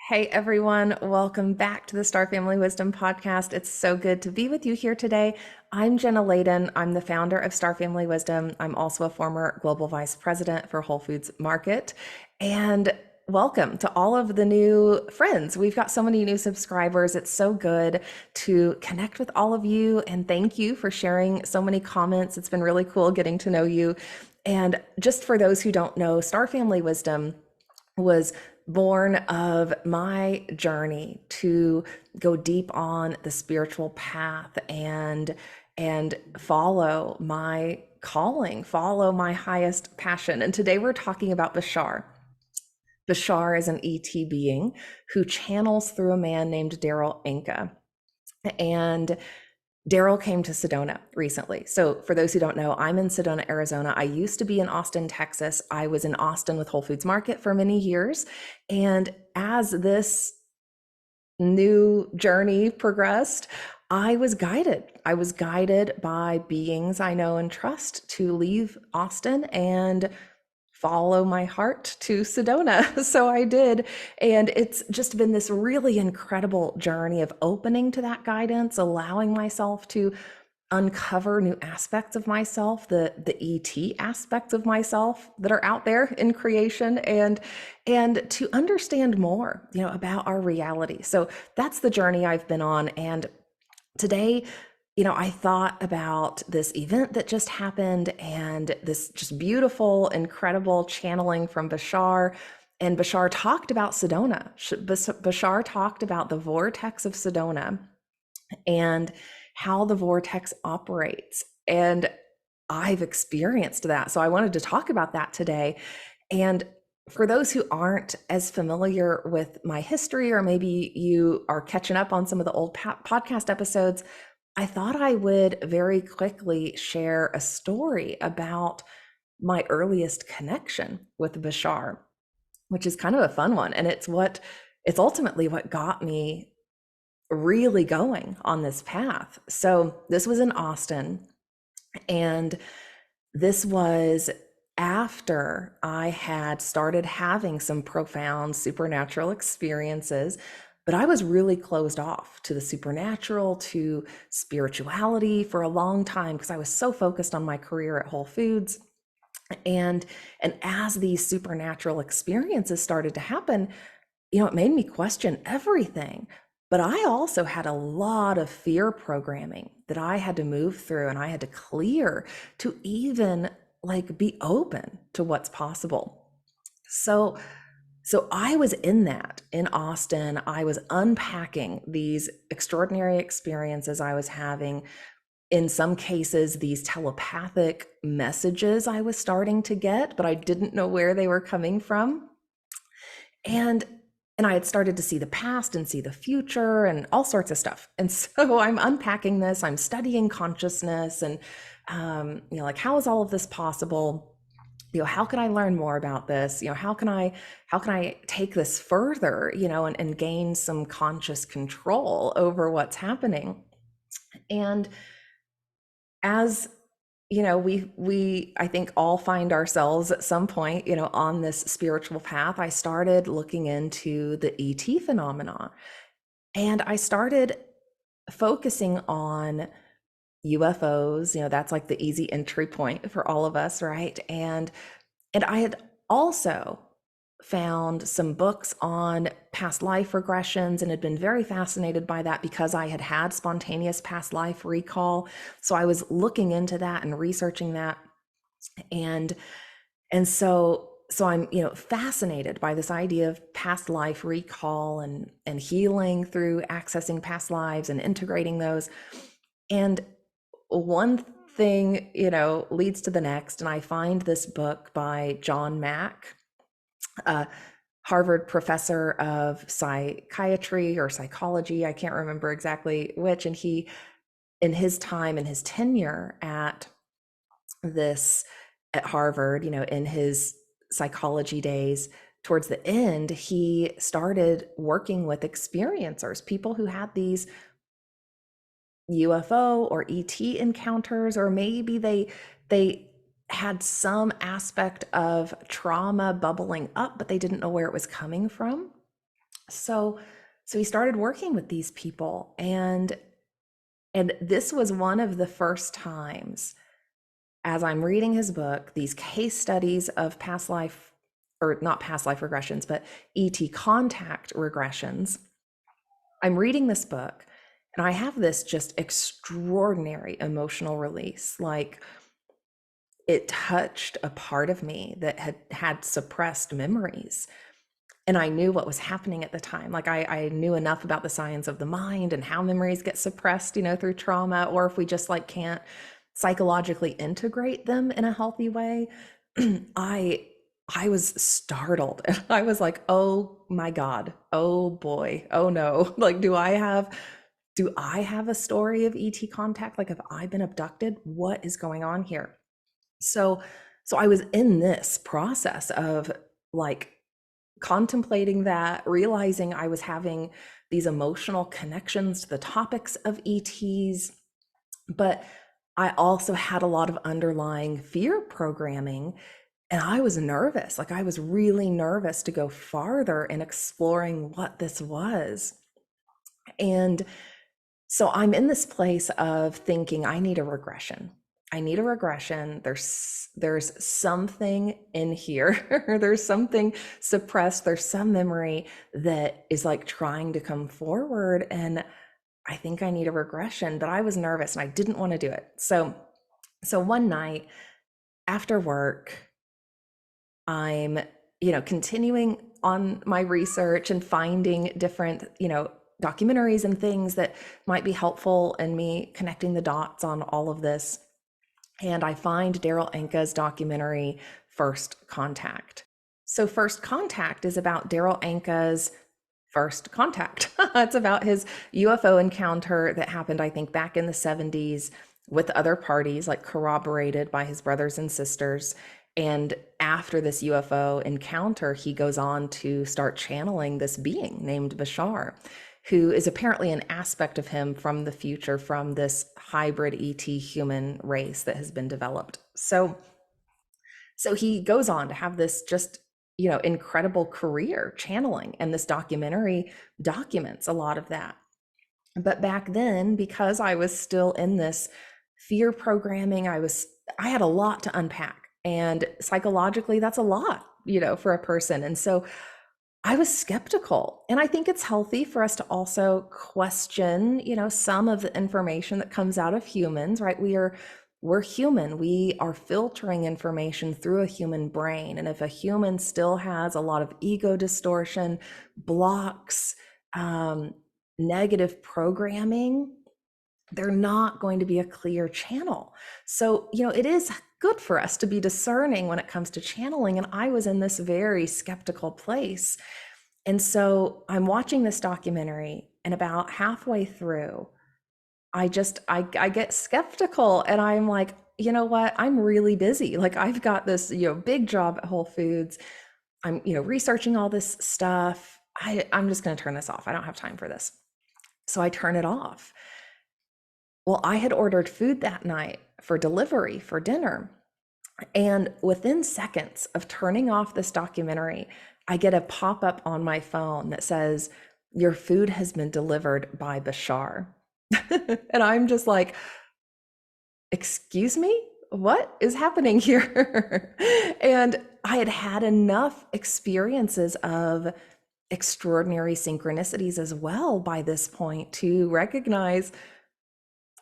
Hey everyone, welcome back to the Star Family Wisdom Podcast. It's so good to be with you here today. I'm Jenna Layden. I'm the founder of Star Family Wisdom. I'm also a former global vice president for Whole Foods Market. And welcome to all of the new friends. We've got so many new subscribers. It's so good to connect with all of you. And thank you for sharing so many comments. It's been really cool getting to know you. And just for those who don't know, Star Family Wisdom was born of my journey to go deep on the spiritual path and follow my calling, follow my highest passion. And today we're talking about Bashar. Bashar is an ET being who channels through a man named Darryl Anka. And Darryl came to Sedona recently. So for those who don't know, I'm in Sedona, Arizona. I used to be in Austin, Texas. I was in Austin with Whole Foods Market for many years. And as this new journey progressed, I was guided. I was guided by beings I know and trust to leave Austin and follow my heart to Sedona. So I did. And it's just been this really incredible journey of opening to that guidance, allowing myself to uncover new aspects of myself, the ET aspects of myself that are out there in creation, and to understand more, about our reality. So that's the journey I've been on. And today, I thought about this event that just happened and this just beautiful, incredible channeling from Bashar. And Bashar talked about Sedona. Bashar talked about the vortex of Sedona and how the vortex operates. And I've experienced that. So I wanted to talk about that today. And for those who aren't as familiar with my history, or maybe you are catching up on some of the old podcast episodes, I thought I would very quickly share a story about my earliest connection with Bashar, which is kind of a fun one. And it's ultimately what got me really going on this path. So this was in Austin, and this was after I had started having some profound supernatural experiences, but I was really closed off to the supernatural, to spirituality for a long time because I was so focused on my career at Whole Foods. And as these supernatural experiences started to happen, it made me question everything. But I also had a lot of fear programming that I had to move through and I had to clear to even be open to what's possible. So I was in that in Austin. I was unpacking these extraordinary experiences I was having. In some cases, these telepathic messages I was starting to get, but I didn't know where they were coming from. And I had started to see the past and see the future and all sorts of stuff. And so I'm unpacking this, I'm studying consciousness and, how is all of this possible? How can I learn more about this? How can I take this further, and gain some conscious control over what's happening? And as we I think all find ourselves at some point, on this spiritual path, I started looking into the ET phenomena, and I started focusing on UFOs. That's like the easy entry point for all of us, right? And I had also found some books on past life regressions and had been very fascinated by that because I had had spontaneous past life recall. So I was looking into that and researching that. And so I'm, fascinated by this idea of past life recall and healing through accessing past lives and integrating those. And one thing, leads to the next. And I find this book by John Mack, a Harvard professor of psychiatry or psychology. I can't remember exactly which. And he, in his time, in his tenure at Harvard, in his psychology days, towards the end, he started working with experiencers, people who had these UFO or ET encounters, or maybe they had some aspect of trauma bubbling up, but they didn't know where it was coming from. So he started working with these people, and this was one of the first times, as I'm reading his book, these case studies of past life, or not past life regressions, but ET contact regressions. I'm reading this book and I have this just extraordinary emotional release. Like, it touched a part of me that had suppressed memories. And I knew what was happening at the time. Like, I knew enough about the science of the mind and how memories get suppressed, through trauma, or if we just like can't psychologically integrate them in a healthy way. I I was startled. I was like, "Oh my God. Oh boy. Oh no." Like, do I have a story of ET contact? Like, have I been abducted? What is going on here? So so I was in this process of like contemplating that, realizing I was having these emotional connections to the topics of ETs, but I also had a lot of underlying fear programming. And I was nervous. Like, I was really nervous to go farther in exploring what this was. And so I'm in this place of thinking I need a regression. I need a regression. There's something in here. There's something suppressed. There's some memory that is like trying to come forward, and I think I need a regression. But I was nervous and I didn't want to do it. So one night after work, I'm, continuing on my research and finding different, documentaries and things that might be helpful in me connecting the dots on all of this. And I find Darryl Anka's documentary, First Contact. So, First Contact is about Darryl Anka's first contact. It's about his UFO encounter that happened, I think, back in the 70s with other parties, like corroborated by his brothers and sisters. And after this UFO encounter, he goes on to start channeling this being named Bashar, who is apparently an aspect of him from the future, from this hybrid ET human race that has been developed. So he goes on to have this just, incredible career channeling, and this documentary documents a lot of that. But back then, because I was still in this fear programming, I had a lot to unpack. And psychologically, that's a lot, for a person. And so I was skeptical. And I think it's healthy for us to also question, some of the information that comes out of humans, right? We're human. We are filtering information through a human brain. And if a human still has a lot of ego distortion, blocks, negative programming, they're not going to be a clear channel. So, it is good for us to be discerning when it comes to channeling. And I was in this very skeptical place. And so I'm watching this documentary, and about halfway through, I get skeptical, and I'm like, you know what? I'm really busy. Like, I've got this, big job at Whole Foods. I'm, researching all this stuff. I'm just going to turn this off. I don't have time for this. So I turn it off. Well, I had ordered food that night for delivery for dinner. And within seconds of turning off this documentary, I get a pop up on my phone that says, "Your food has been delivered by Bashar." And I'm just like, "Excuse me? What is happening here?" And I had had enough experiences of extraordinary synchronicities as well by this point to recognize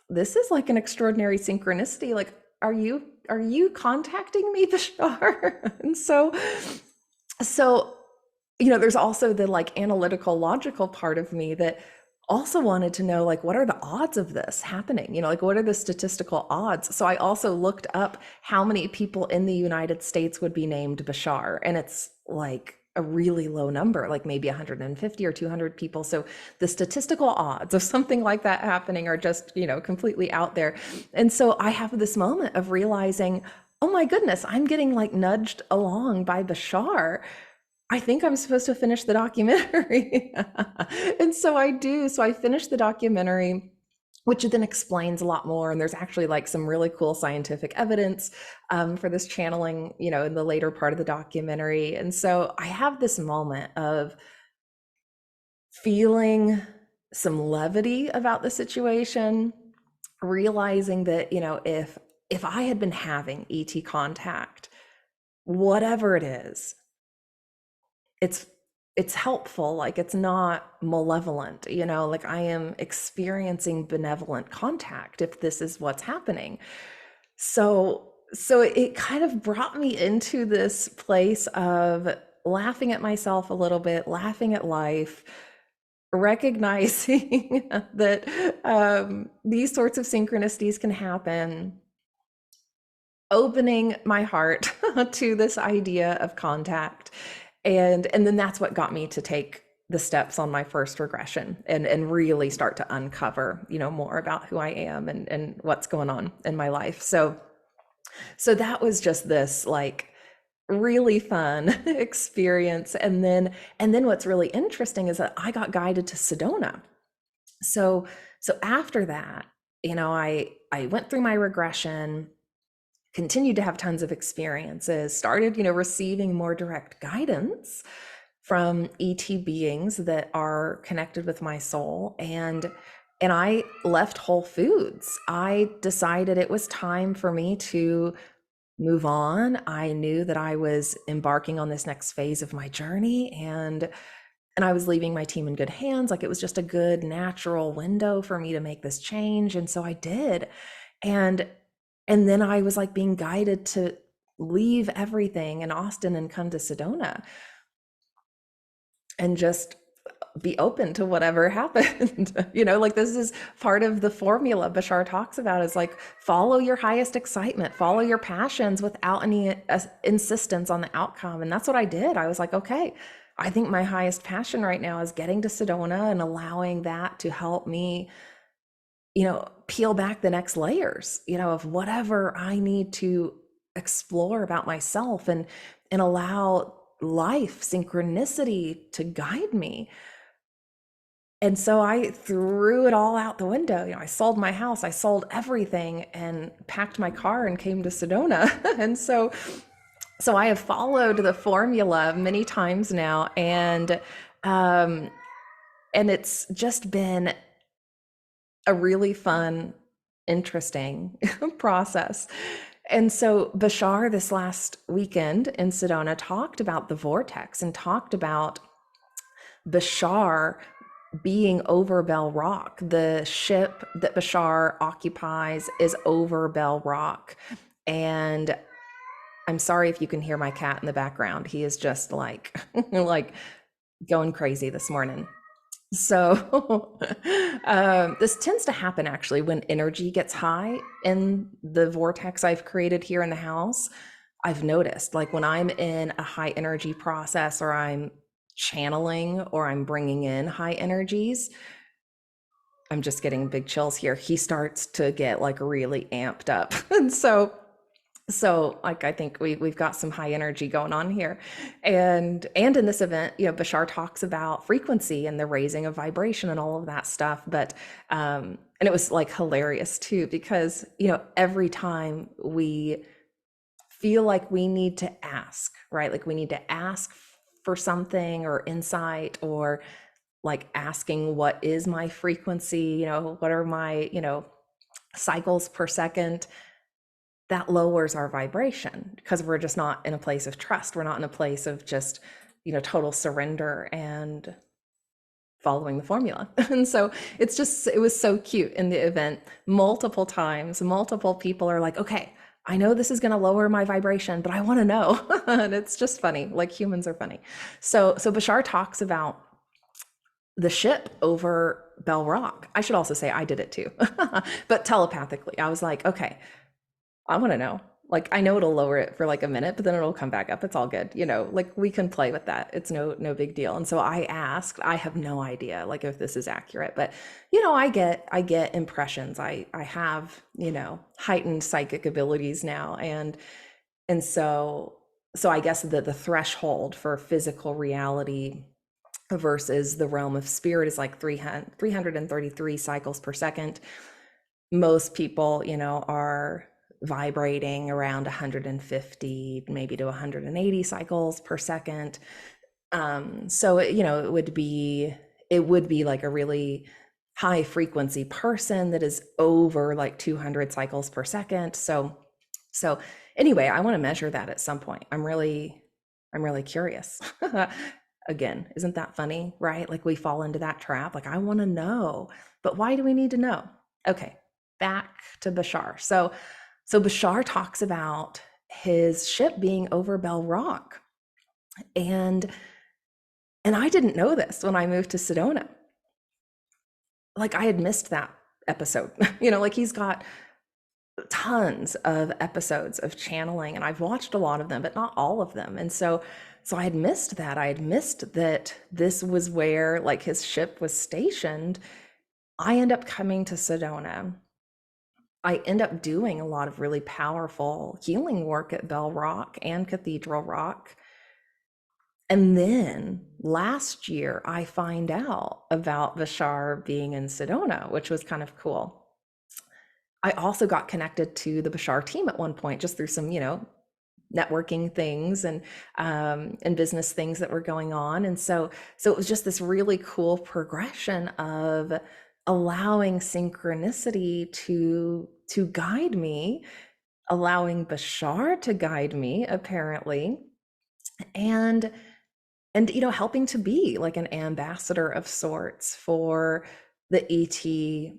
this is like an extraordinary synchronicity. Like, are you contacting me, Bashar? And so there's also the like analytical, logical part of me that also wanted to know, like, what are the odds of this happening? Like, what are the statistical odds? So I also looked up how many people in the United States would be named Bashar, and it's like a really low number, like maybe 150 or 200 people. So the statistical odds of something like that happening are just, completely out there. And so I have this moment of realizing, oh my goodness, I'm getting like nudged along by Bashar. I think I'm supposed to finish the documentary. And so I do. So I finished the documentary, which then explains a lot more. And there's actually like some really cool scientific evidence for this channeling, in the later part of the documentary. And so I have this moment of feeling some levity about the situation, realizing that, if I had been having ET contact, whatever it is, it's it's helpful, like it's not malevolent, like I am experiencing benevolent contact if this is what's happening. So it kind of brought me into this place of laughing at myself a little bit, laughing at life, recognizing that these sorts of synchronicities can happen, opening my heart to this idea of contact. And then that's what got me to take the steps on my first regression and really start to uncover, more about who I am and what's going on in my life. So that was just this like really fun experience. And then what's really interesting is that I got guided to Sedona. So after that, I went through my regression, continued to have tons of experiences, started, receiving more direct guidance from ET beings that are connected with my soul. And I left Whole Foods. I decided it was time for me to move on. I knew that I was embarking on this next phase of my journey, and I was leaving my team in good hands. Like it was just a good natural window for me to make this change. And so I did. And and then I was like being guided to leave everything in Austin and come to Sedona and just be open to whatever happened. Like this is part of the formula Bashar talks about, is like follow your highest excitement, follow your passions without any insistence on the outcome. And that's what I did. I was like, okay, I think my highest passion right now is getting to Sedona and allowing that to help me, peel back the next layers, of whatever I need to explore about myself, and allow life, synchronicity to guide me. And so I threw it all out the window. I sold my house, I sold everything and packed my car and came to Sedona. And so I have followed the formula many times now, and it's just been a really fun, interesting process. And so Bashar this last weekend in Sedona talked about the vortex and talked about Bashar being over Bell Rock. The ship that Bashar occupies is over Bell Rock. And I'm sorry if you can hear my cat in the background. He is just like like going crazy this morning. So this tends to happen actually when energy gets high in the vortex I've created here in the house. I've noticed, like when I'm in a high energy process, or I'm channeling, or I'm bringing in high energies, I'm just getting big chills here. He starts to get like really amped up. And so like I think we've got some high energy going on here. And in this event, Bashar talks about frequency and the raising of vibration and all of that stuff. But and it was like hilarious too, because every time we feel like we need to ask, right? Like we need to ask for something or insight, or like asking what is my frequency, what are my, cycles per second, that lowers our vibration, because we're just not in a place of trust. We're not in a place of just, total surrender and following the formula. And so it was so cute in the event. Multiple times, multiple people are like, okay, I know this is going to lower my vibration, but I want to know. And it's just funny. Like humans are funny. So Bashar talks about the ship over Bell Rock. I should also say I did it too, but telepathically, I was like, okay, I want to know. Like, I know it'll lower it for like a minute, but then it'll come back up. It's all good. Like we can play with that. It's no big deal. And so I asked, I have no idea like if this is accurate, but I get impressions. I have, heightened psychic abilities now. And so I guess the threshold for physical reality versus the realm of spirit is like 333 cycles per second. Most people, are vibrating around 150, maybe to 180 cycles per second. So, it would be it would be like a really high frequency person that is over like 200 cycles per second. So anyway, I want to measure that at some point. I'm really curious. Again, isn't that funny, right? Like we fall into that trap. Like I want to know, but why do we need to know? Okay, back to Bashar. So Bashar talks about his ship being over Bell Rock. And I didn't know this when I moved to Sedona. Like I had missed that episode. Like he's got tons of episodes of channeling, and I've watched a lot of them, but not all of them. And so I had missed that. I had missed that this was where like his ship was stationed. I end up coming to Sedona. I end up doing a lot of really powerful healing work at Bell Rock and Cathedral Rock. And then last year, I find out about Bashar being in Sedona, which was kind of cool. I also got connected to the Bashar team at one point, just through some, networking things and business things that were going on. And so it was just this really cool progression of allowing synchronicity to guide me, allowing Bashar to guide me, apparently, and helping to be like an ambassador of sorts for the ET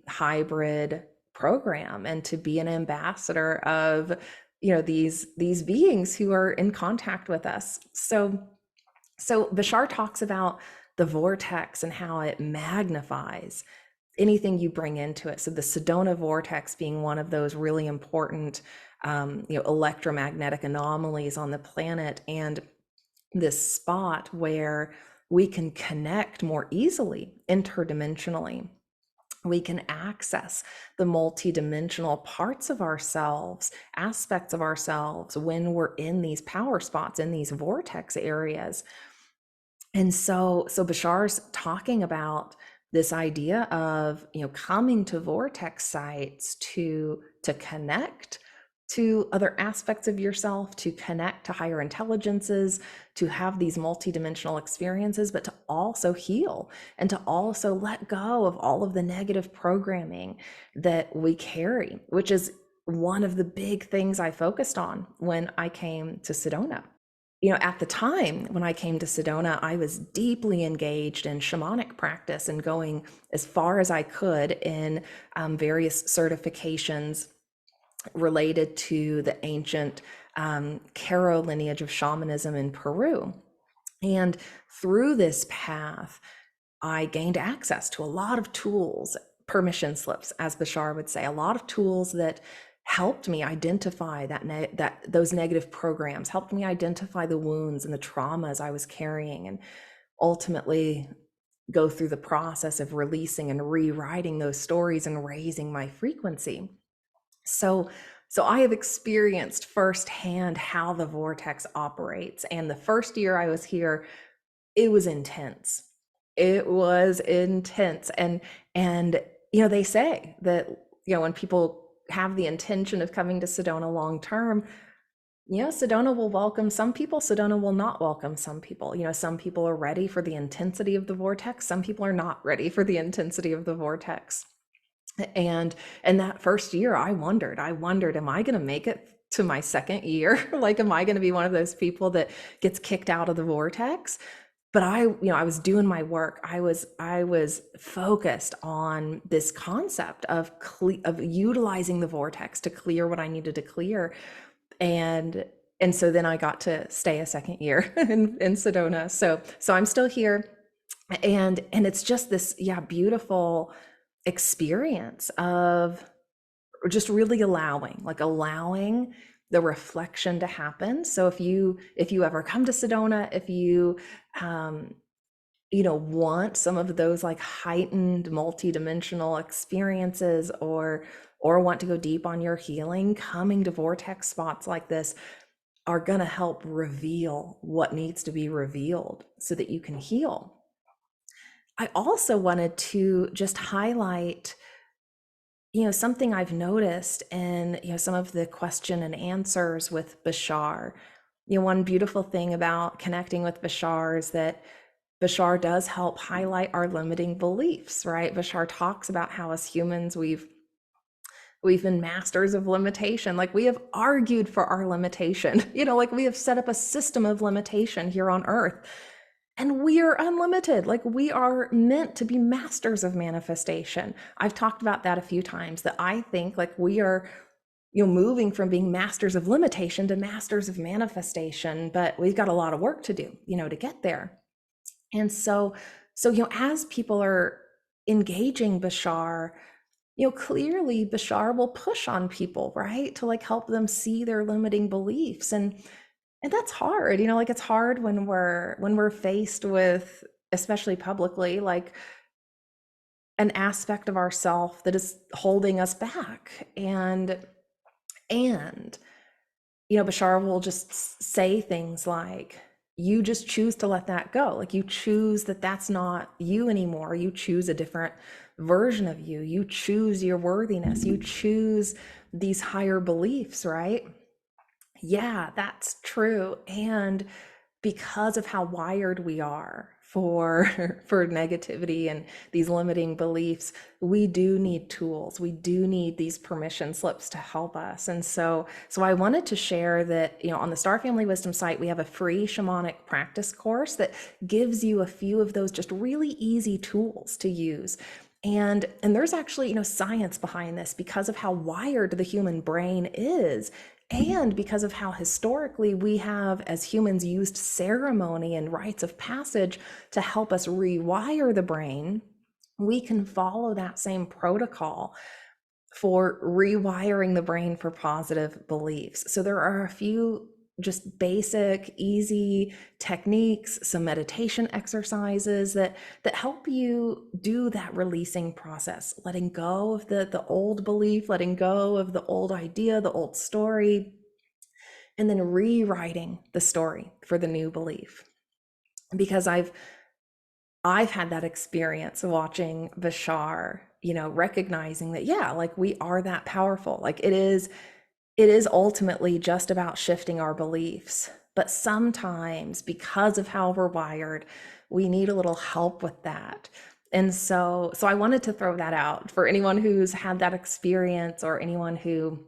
hybrid program, and to be an ambassador of these beings who are in contact with us. So Bashar talks about the vortex and how it magnifies anything you bring into it. So the Sedona vortex being one of those really important electromagnetic anomalies on the planet, and this spot where we can connect more easily interdimensionally. We can access the multidimensional parts of ourselves, aspects of ourselves, when we're in these power spots, in these vortex areas. And so Bashar's talking about this idea of coming to vortex sites to connect to other aspects of yourself, to connect to higher intelligences, to have these multidimensional experiences, but to also heal and to also let go of all of the negative programming that we carry, which is one of the big things I focused on when I came to Sedona. At the time when I came to Sedona, I was deeply engaged in shamanic practice and going as far as I could in various certifications related to the ancient Caro lineage of shamanism in Peru. And through this path, I gained access to a lot of tools, permission slips, as Bashar would say, a lot of tools that helped me identify those negative programs, helped me identify the wounds and the traumas I was carrying, and ultimately go through the process of releasing and rewriting those stories and raising my frequency. So I have experienced firsthand how the vortex operates. And the first year I was here, it was intense. It was intense. And they say that, when people have the intention of coming to Sedona long term, Sedona will welcome some people, Sedona will not welcome some people. Some people are ready for the intensity of the vortex, some people are not ready for the intensity of the vortex. And that first year, I wondered, am I going to make it to my second year? Like, am I going to be one of those people that gets kicked out of the vortex? But I was doing my work. I was focused on this concept of utilizing the vortex to clear what I needed to clear. And so then I got to stay a second year in Sedona. So I'm still here. And it's just this, beautiful experience of just really allowing the reflection to happen. So if you ever come to Sedona, if you want some of those like heightened multidimensional experiences, or want to go deep on your healing, coming to vortex spots like this are going to help reveal what needs to be revealed so that you can heal. I also wanted to just highlight, something I've noticed in, some of the question and answers with Bashar. One beautiful thing about connecting with Bashar is that Bashar does help highlight our limiting beliefs, right? Bashar talks about how as humans we've been masters of limitation. Like we have argued for our limitation, like we have set up a system of limitation here on earth. And we are unlimited. Like we are meant to be masters of manifestation. I've talked about that a few times, that I think like we are, moving from being masters of limitation to masters of manifestation, but we've got a lot of work to do, to get there. And so, as people are engaging Bashar, clearly Bashar will push on people, right? To like help them see their limiting beliefs. And that's hard, like it's hard when we're faced with, especially publicly, like an aspect of ourself that is holding us back. And Bashar will just say things like, you just choose to let that go. Like you choose that that's not you anymore. You choose a different version of you. You choose your worthiness. You choose these higher beliefs, right? Yeah, that's true. And because of how wired we are for for negativity and these limiting beliefs, we do need tools. We do need these permission slips to help us. And so I wanted to share that, on the Star Family Wisdom site, we have a free shamanic practice course that gives you a few of those just really easy tools to use. And there's actually, science behind this because of how wired the human brain is. And because of how historically we have, as humans, used ceremony and rites of passage to help us rewire the brain, we can follow that same protocol for rewiring the brain for positive beliefs. So there are a few just basic, easy techniques, some meditation exercises that help you do that releasing process, letting go of the old belief, letting go of the old idea, the old story, and then rewriting the story for the new belief. Because I've had that experience watching Bashar, recognizing that, yeah, like we are that powerful. Like it is ultimately just about shifting our beliefs. But sometimes, because of how we're wired, we need a little help with that. And so I wanted to throw that out for anyone who's had that experience, or anyone who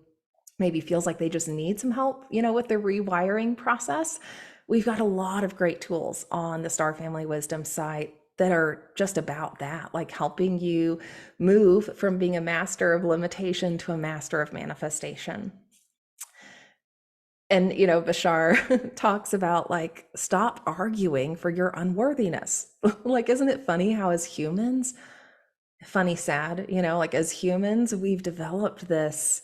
maybe feels like they just need some help, with the rewiring process. We've got a lot of great tools on the Star Family Wisdom site that are just about that, like helping you move from being a master of limitation to a master of manifestation. And, Bashar talks about like, stop arguing for your unworthiness. Like, isn't it funny how as humans, sad, like as humans, we've developed this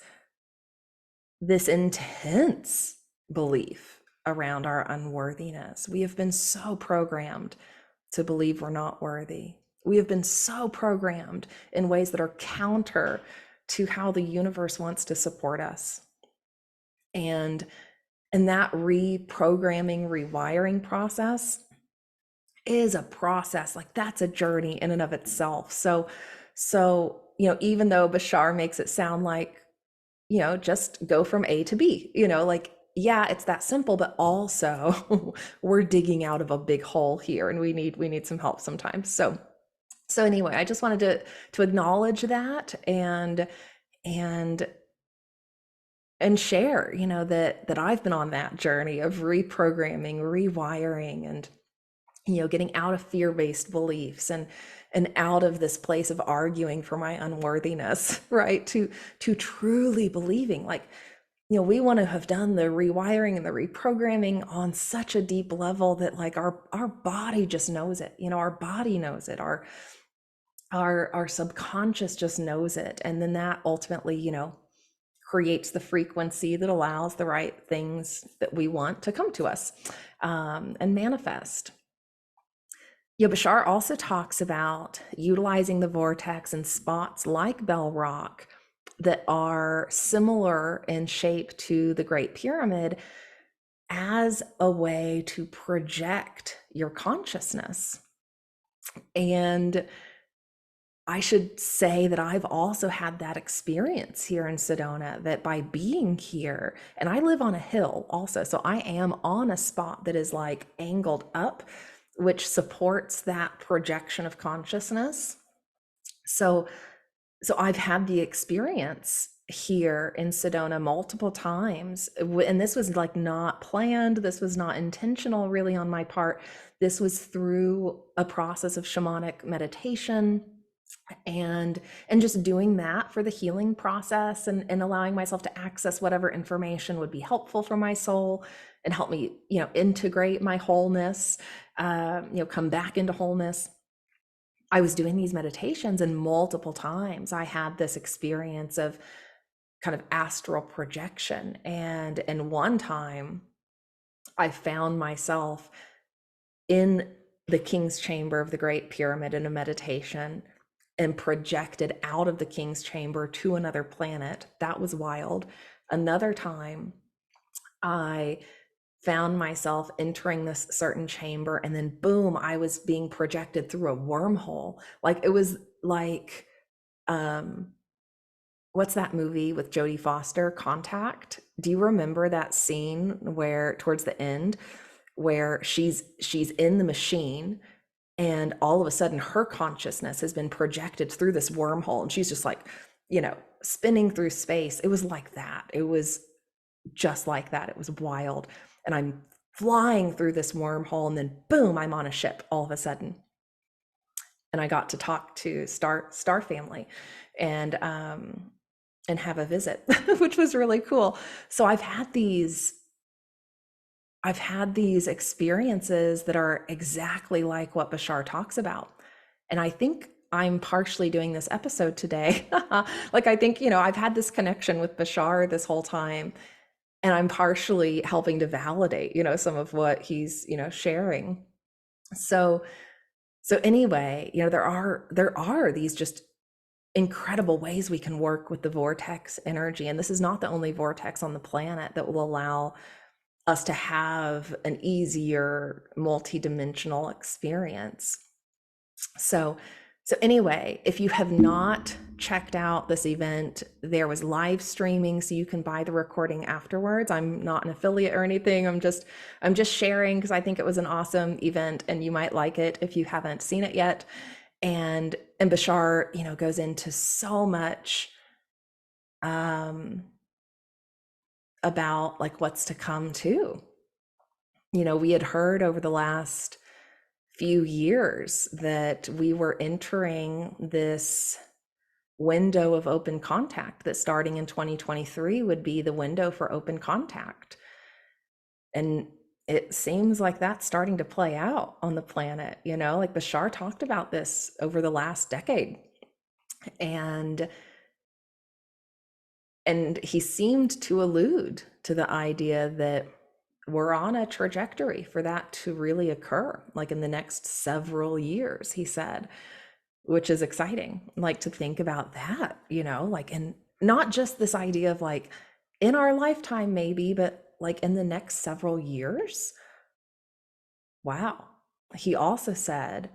intense belief around our unworthiness. We have been so programmed to believe we're not worthy. We have been so programmed in ways that are counter to how the universe wants to support us. And that reprogramming, rewiring process is a process. Like that's a journey in and of itself. So, even though Bashar makes it sound like, just go from A to B, like, yeah, it's that simple, but also we're digging out of a big hole here, and we need some help sometimes. So anyway, I just wanted to acknowledge that and share, that I've been on that journey of reprogramming, rewiring, and getting out of fear-based beliefs and out of this place of arguing for my unworthiness, right? To truly believing, like, we want to have done the rewiring and the reprogramming on such a deep level that like our body just knows it. Our body knows it. Our subconscious just knows it. And then that ultimately, creates the frequency that allows the right things that we want to come to us and manifest. Bashar also talks about utilizing the vortex in spots like Bell Rock that are similar in shape to the Great Pyramid as a way to project your consciousness. And I should say that I've also had that experience here in Sedona, that by being here, and I live on a hill also, so I am on a spot that is like angled up. which supports that projection of consciousness. So I've had the experience here in Sedona multiple times, and this was like not planned. This was not intentional really on my part. This was through a process of shamanic meditation and just doing that for the healing process, and allowing myself to access whatever information would be helpful for my soul and help me, integrate my wholeness, come back into wholeness. I was doing these meditations, and multiple times I had this experience of kind of astral projection. And one time I found myself in the king's chamber of the Great Pyramid in a meditation, and projected out of the king's chamber to another planet. That was wild. Another time I found myself entering this certain chamber, and then boom, I was being projected through a wormhole. Like it was like, what's that movie with Jodie Foster, Contact? Do you remember that scene where towards the end where she's in the machine, and all of a sudden her consciousness has been projected through this wormhole, and she's just like, spinning through space. It was like that. It was just like that. It was wild. And I'm flying through this wormhole, and then boom, I'm on a ship all of a sudden. And I got to talk to Star Family and have a visit, which was really cool. So I've had these experiences that are exactly like what Bashar talks about. And I think I'm partially doing this episode today. Like, I think, I've had this connection with Bashar this whole time, and I'm partially helping to validate, some of what he's, sharing. So anyway, there are these just incredible ways we can work with the vortex energy. And this is not the only vortex on the planet that will allow us to have an easier multidimensional experience. So anyway, if you have not checked out this event, there was live streaming, so you can buy the recording afterwards. I'm not an affiliate or anything. I'm just sharing because I think it was an awesome event, and you might like it if you haven't seen it yet. And Bashar, goes into so much about like what's to come too. We had heard over the last few years that we were entering this window of open contact, that starting in 2023 would be the window for open contact. And it seems like that's starting to play out on the planet, like Bashar talked about this over the last decade. And he seemed to allude to the idea that we're on a trajectory for that to really occur, like in the next several years, he said, which is exciting, like to think about that, like, and not just this idea of like in our lifetime maybe, but like in the next several years. Wow. He also said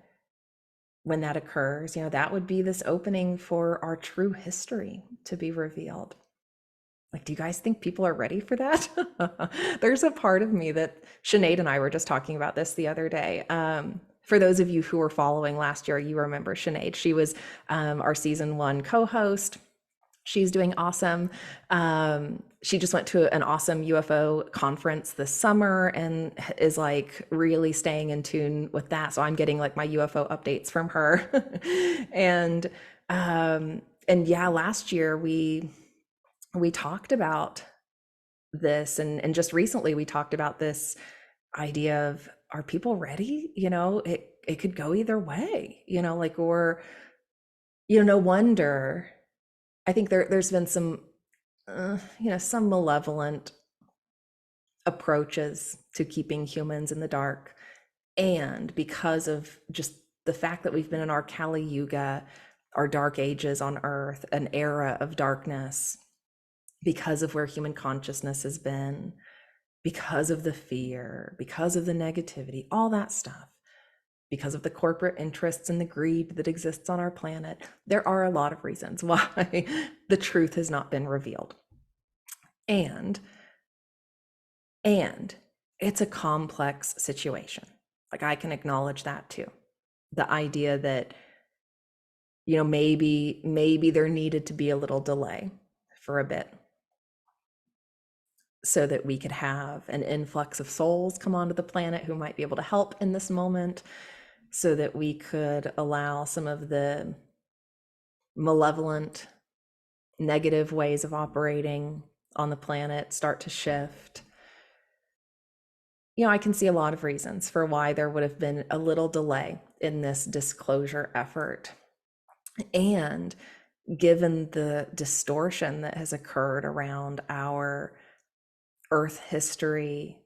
when that occurs, that would be this opening for our true history to be revealed. Like, do you guys think people are ready for that? There's a part of me that Sinead and I were just talking about this the other day. For those of you who were following last year, you remember Sinead. She was our season 1 co-host. She's doing awesome. She just went to an awesome UFO conference this summer and is like really staying in tune with that. So I'm getting like my UFO updates from her. And yeah, last year we talked about this, and just recently we talked about this idea of, are people ready? It could go either way, like, or, no wonder. I think there's been some, some malevolent approaches to keeping humans in the dark. And because of just the fact that we've been in our Kali Yuga, our dark ages on Earth, an era of darkness, because of where human consciousness has been, because of the fear, because of the negativity, all that stuff, because of the corporate interests and the greed that exists on our planet, there are a lot of reasons why the truth has not been revealed. And it's a complex situation. Like, I can acknowledge that too. The idea that, maybe there needed to be a little delay for a bit so that we could have an influx of souls come onto the planet who might be able to help in this moment, so that we could allow some of the malevolent, negative ways of operating on the planet start to shift. I can see a lot of reasons for why there would have been a little delay in this disclosure effort. And given the distortion that has occurred around our Earth history,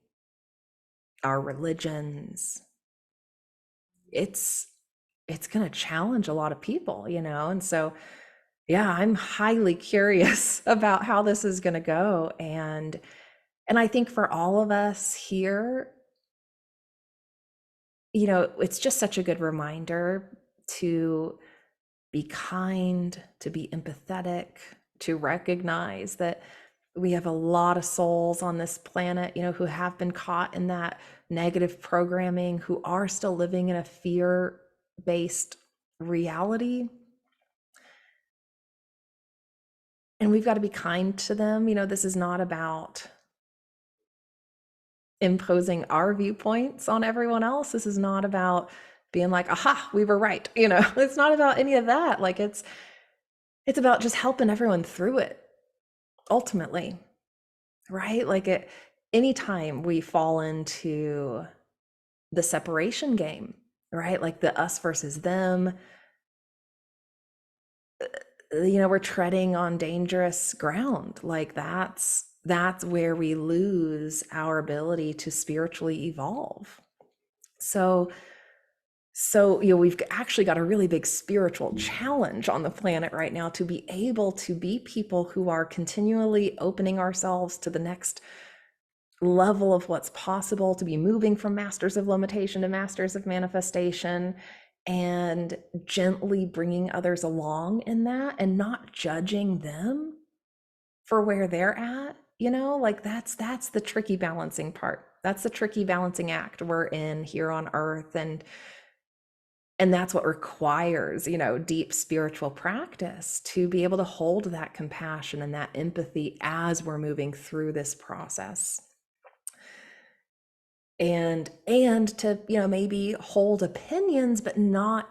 our religions, it's going to challenge a lot of people, and so yeah, I'm highly curious about how this is going to go. And I think for all of us here, it's just such a good reminder to be kind, to be empathetic, to recognize that we have a lot of souls on this planet, who have been caught in that negative programming, who are still living in a fear-based reality. And we've got to be kind to them. This is not about imposing our viewpoints on everyone else. This is not about being like, aha, we were right. It's not about any of that. Like, it's about just helping everyone through it, ultimately, right? Like, anytime we fall into the separation game, right? Like the us versus them, we're treading on dangerous ground. Like, that's where we lose our ability to spiritually evolve. So we've actually got a really big spiritual challenge on the planet right now to be able to be people who are continually opening ourselves to the next level of what's possible, to be moving from masters of limitation to masters of manifestation, and gently bringing others along in that and not judging them for where they're at. Like, that's the tricky balancing part. That's the tricky balancing act we're in here on Earth. And that's what requires, deep spiritual practice, to be able to hold that compassion and that empathy as we're moving through this process. And to, maybe hold opinions, but not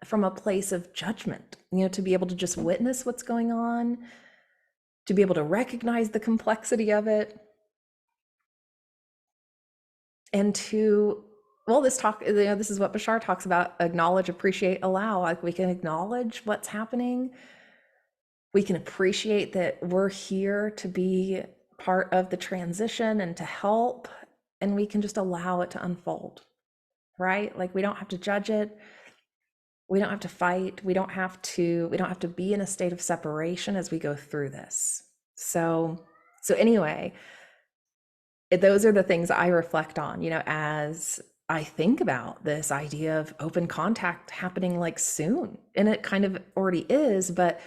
from a place of judgment, to be able to just witness what's going on, to be able to recognize the complexity of it, and to, well, this is what Bashar talks about: acknowledge, appreciate, allow. Like, we can acknowledge what's happening. We can appreciate that we're here to be part of the transition and to help, and we can just allow it to unfold, right? Like, we don't have to judge it. We don't have to fight. We don't have to be in a state of separation as we go through this. So anyway, those are the things I reflect on, as I think about this idea of open contact happening like soon. And it kind of already is, but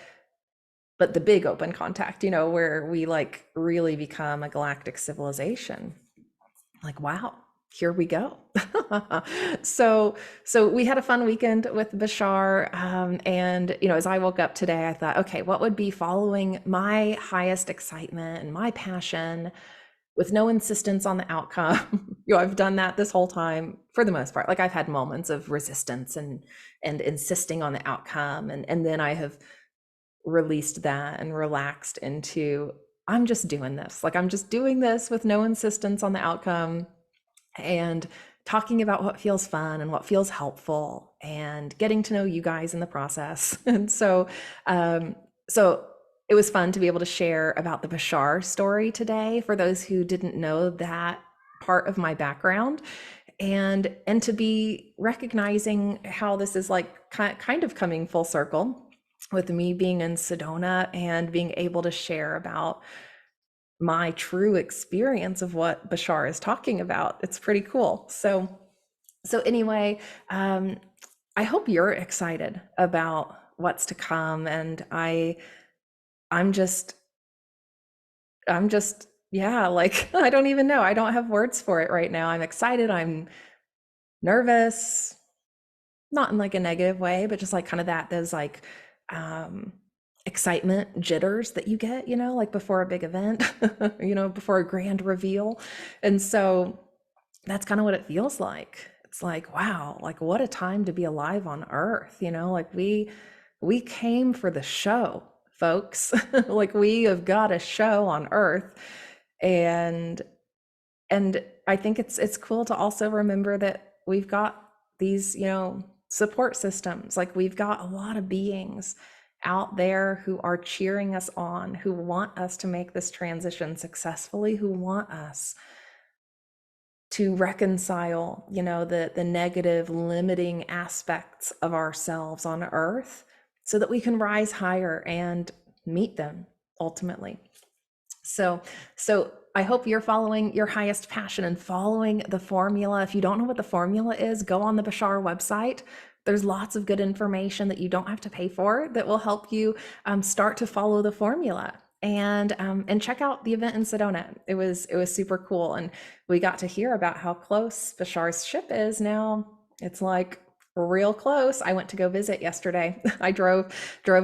the big open contact, where we like really become a galactic civilization. Like, wow, here we go. So we had a fun weekend with Bashar. And, as I woke up today, I thought, okay, what would be following my highest excitement and my passion, with no insistence on the outcome? I've done that this whole time for the most part. Like, I've had moments of resistance and insisting on the outcome. And then I have released that and relaxed into, I'm just doing this. Like, I'm just doing this with no insistence on the outcome, and talking about what feels fun and what feels helpful, and getting to know you guys in the process. And so it was fun to be able to share about the Bashar story today, for those who didn't know that part of my background, and to be recognizing how this is like kind of coming full circle, with me being in Sedona and being able to share about my true experience of what Bashar is talking about. It's pretty cool. So anyway, I hope you're excited about what's to come. And I'm just, yeah, like, I don't even know. I don't have words for it right now. I'm excited. I'm nervous, not in like a negative way, but just like kind of those like um, excitement jitters that you get, like before a big event, before a grand reveal. And so that's kind of what it feels like. It's like, wow, like what a time to be alive on Earth, like we came for the show, folks. Like we have got a show on Earth. And and I think it's cool to also remember that we've got these, support systems. Like we've got a lot of beings out there who are cheering us on, who want us to make this transition successfully, who want us to reconcile, the negative limiting aspects of ourselves on Earth so that we can rise higher and meet them ultimately. So I hope you're following your highest passion and following the formula. If you don't know what the formula is, go on the Bashar website. There's lots of good information that you don't have to pay for that will help you start to follow the formula. And check out the event in Sedona. It was super cool, and we got to hear about how close Bashar's ship is now. It's like real close. I went to go visit yesterday. I drove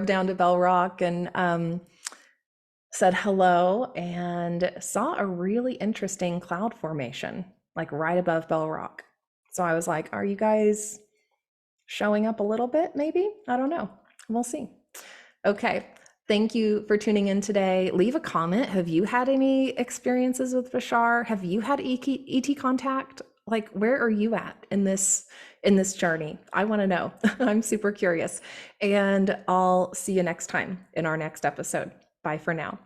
down to Bell Rock and said hello and saw a really interesting cloud formation, like right above Bell Rock. So I was like, are you guys showing up a little bit? Maybe? I don't know. We'll see. Okay. Thank you for tuning in today. Leave a comment. Have you had any experiences with Bashar? Have you had ET contact? Like, where are you at in this journey? I want to know. I'm super curious. And I'll see you next time in our next episode. Bye for now.